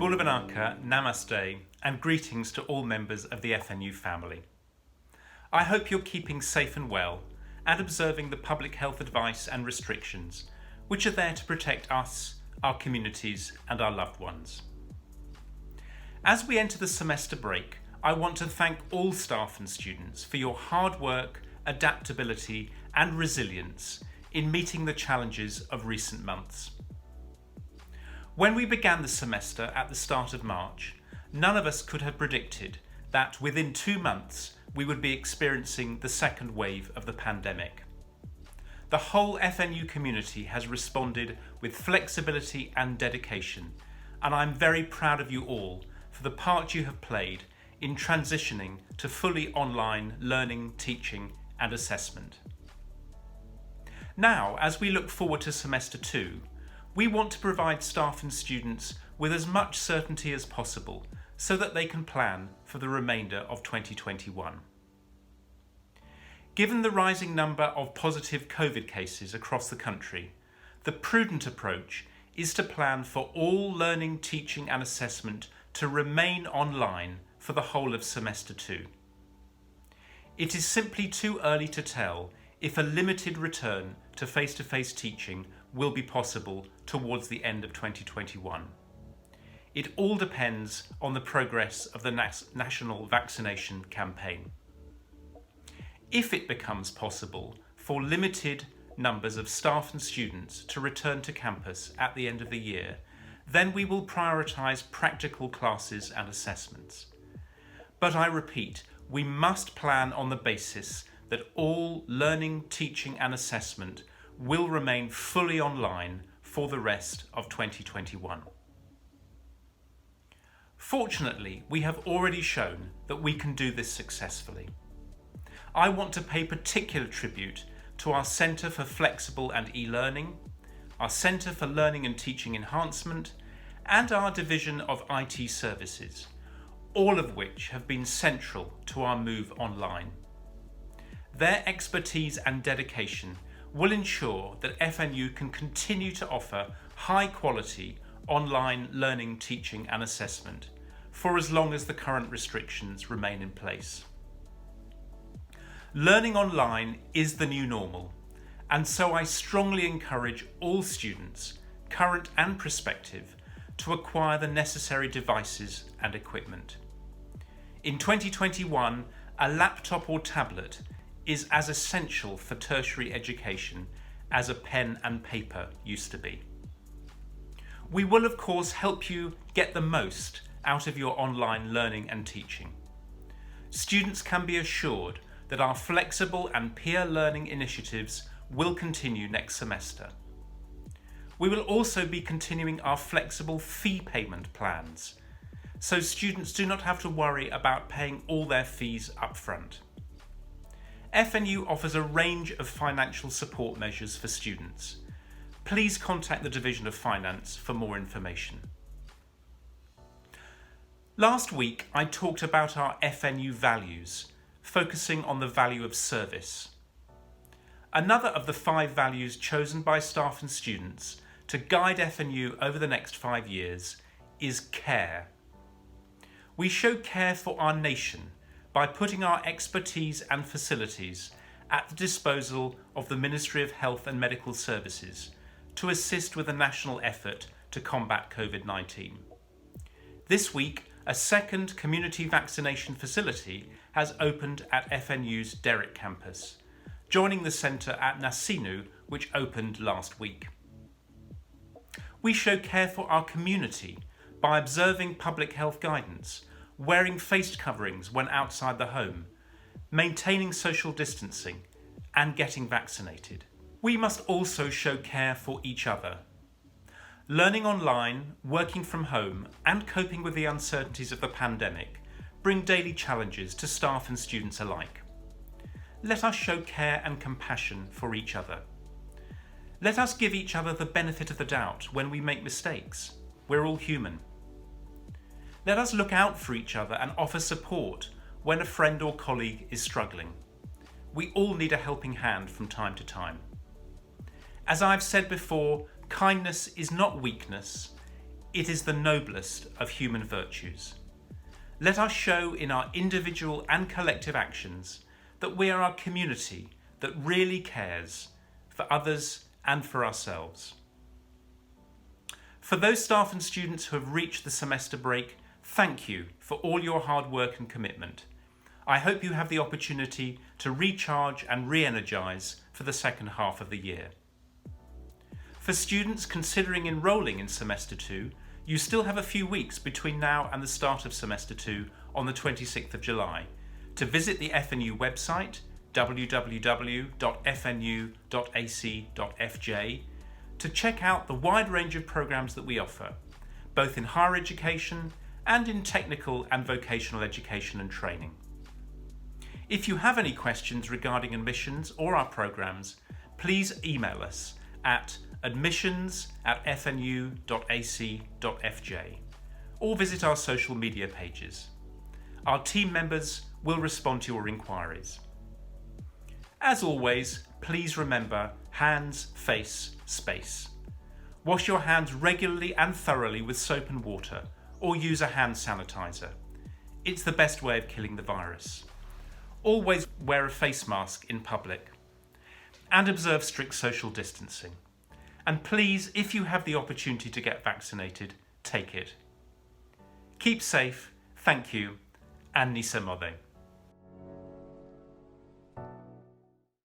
Gula Vinaka, Namaste, and greetings to all members of the FNU family. I hope you're keeping safe and well and observing the public health advice and restrictions, which are there to protect us, our communities, and our loved ones. As we enter the semester break, I want to thank all staff and students for your hard work, adaptability, and resilience in meeting the challenges of recent months. When we began the semester at the start of March, none of us could have predicted that within 2 months we would be experiencing the second wave of the pandemic. The whole FNU community has responded with flexibility and dedication, and I'm very proud of you all for the part you have played in transitioning to fully online learning, teaching, and assessment. Now, as we look forward to semester 2, we want to provide staff and students with as much certainty as possible so that they can plan for the remainder of 2021. Given the rising number of positive COVID cases across the country, the prudent approach is to plan for all learning, teaching and assessment to remain online for the whole of semester 2. It is simply too early to tell if a limited return to face-to-face teaching will be possible towards the end of 2021. It all depends on the progress of the national vaccination campaign. If it becomes possible for limited numbers of staff and students to return to campus at the end of the year, then we will prioritise practical classes and assessments. But I repeat, we must plan on the basis that all learning, teaching and assessment will remain fully online for the rest of 2021. Fortunately, we have already shown that we can do this successfully. I want to pay particular tribute to our Centre for Flexible and E-Learning, our Centre for Learning and Teaching Enhancement, and our Division of IT Services, all of which have been central to our move online. Their expertise and dedication will ensure that FNU can continue to offer high quality online learning, teaching and assessment for as long as the current restrictions remain in place. Learning online is the new normal, and so I strongly encourage all students, current and prospective, to acquire the necessary devices and equipment. In 2021, a laptop or tablet is as essential for tertiary education as a pen and paper used to be. We will of course help you get the most out of your online learning and teaching. Students can be assured that our flexible and peer learning initiatives will continue next semester. We will also be continuing our flexible fee payment plans, so students do not have to worry about paying all their fees up front. FNU offers a range of financial support measures for students. Please contact the Division of Finance for more information. Last week I talked about our FNU values, focusing on the value of service. Another of the 5 values chosen by staff and students to guide FNU over the next 5 years is care. We show care for our nation by putting our expertise and facilities at the disposal of the Ministry of Health and Medical Services to assist with the national effort to combat COVID-19. This week, a second community vaccination facility has opened at FNU's Derrick campus, joining the centre at Nasinu, which opened last week. We show care for our community by observing public health guidance, wearing face coverings when outside the home, maintaining social distancing, and getting vaccinated. We must also show care for each other. Learning online, working from home, and coping with the uncertainties of the pandemic bring daily challenges to staff and students alike. Let us show care and compassion for each other. Let us give each other the benefit of the doubt when we make mistakes. We're all human. Let us look out for each other and offer support when a friend or colleague is struggling. We all need a helping hand from time to time. As I've said before, kindness is not weakness, it is the noblest of human virtues. Let us show in our individual and collective actions that we are a community that really cares for others and for ourselves. For those staff and students who have reached the semester break, thank you for all your hard work and commitment. I hope you have the opportunity to recharge and re-energise for the second half of the year. For students considering enrolling in Semester 2, you still have a few weeks between now and the start of Semester 2 on the 26th of July to visit the FNU website www.fnu.ac.fj to check out the wide range of programmes that we offer, both in higher education and in technical and vocational education and training. If you have any questions regarding admissions or our programmes, please email us at admissions@fnu.ac.fj or visit our social media pages. Our team members will respond to your inquiries. As always, please remember hands, face, space. Wash your hands regularly and thoroughly with soap and water, or use a hand sanitizer. It's the best way of killing the virus. Always wear a face mask in public and observe strict social distancing. And please, if you have the opportunity to get vaccinated, take it. Keep safe, thank you, and Nise Mode.